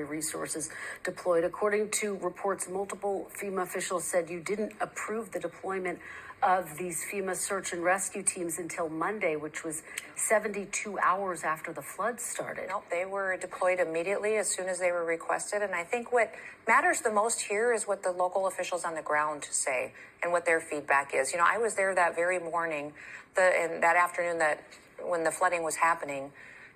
resources deployed. According to reports, multiple FEMA officials said you didn't approve the deployment of these FEMA search and rescue teams until Monday, which was 72 hours after the floods started. Nope, they were deployed immediately as soon as they were requested. And I think what matters the most here is what the local officials on the ground say and what their feedback is. You know, I was there that very morning, and that afternoon when the flooding was happening,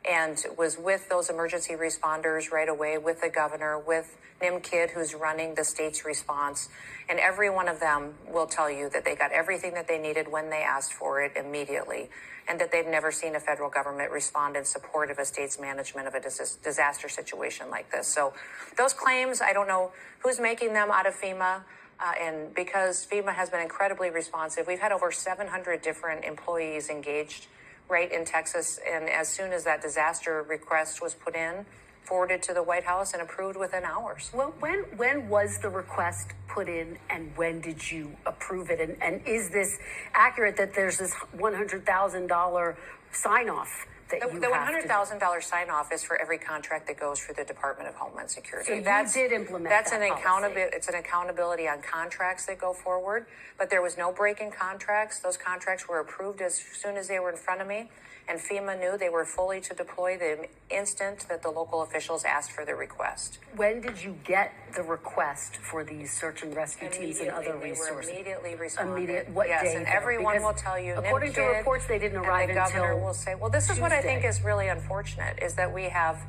and was with those emergency responders right away, with the governor, with Nim Kidd, who's running the state's response. And every one of them will tell you that they got everything that they needed when they asked for it immediately, and that they've never seen a federal government respond in support of a state's management of a disaster situation like this. So those claims, I don't know who's making them out of FEMA. And because FEMA has been incredibly responsive, we've had over 700 different employees engaged right in Texas. And as soon as that disaster request was put in, forwarded to the White House and approved within hours. Well, when was the request put in, and when did you approve it? And is this accurate that there's this $100,000 sign-off? The $100,000 sign-off is for every contract that goes through the Department of Homeland Security. So you did implement that's that It's an accountability on contracts that go forward, but there was no break in contracts. Those contracts were approved as soon as they were in front of me, and FEMA knew they were fully to deploy the instant that the local officials asked for the request. When did you get the request for these search and rescue teams and other resources? They were immediately responded. What yes, day? And everyone will tell you. According to reports, they didn't arrive until the governor will say, well, this is what I think Tuesday. is really unfortunate, is that we have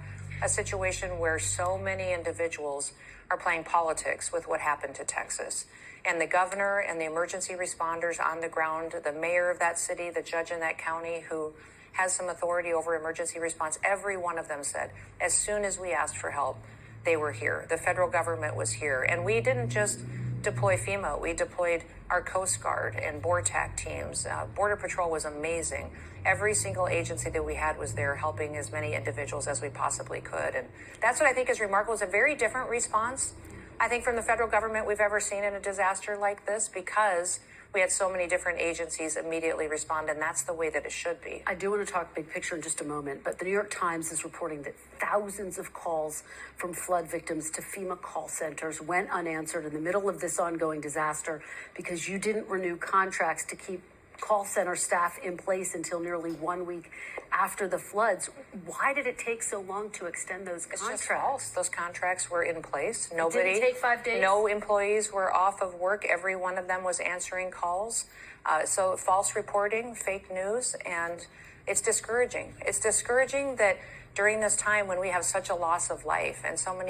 a situation where so many individuals are playing politics with what happened to Texas. And the governor and the emergency responders on the ground, the mayor of that city, the judge in that county who has some authority over emergency response, every one of them said, as soon as we asked for help, they were here. The federal government was here. And we didn't just deploy FEMA. We deployed our Coast Guard and BORTAC teams. Border Patrol was amazing. Every single agency that we had was there helping as many individuals as we possibly could. And that's what I think is remarkable. It's a very different response, I think, from the federal government we've ever seen in a disaster like this, because we had so many different agencies immediately respond, and that's the way that it should be. I do want to talk big picture in just a moment, but the New York Times is reporting that thousands of calls from flood victims to FEMA call centers went unanswered in the middle of this ongoing disaster because you didn't renew contracts to keep call center staff in place until nearly 1 week after the floods. Why did it take so long to extend those contracts? It's just false. Those contracts were in place. It didn't take 5 days? No employees were off of work. Every one of them was answering calls. So false reporting, fake news, and it's discouraging. It's discouraging that during this time when we have such a loss of life and so many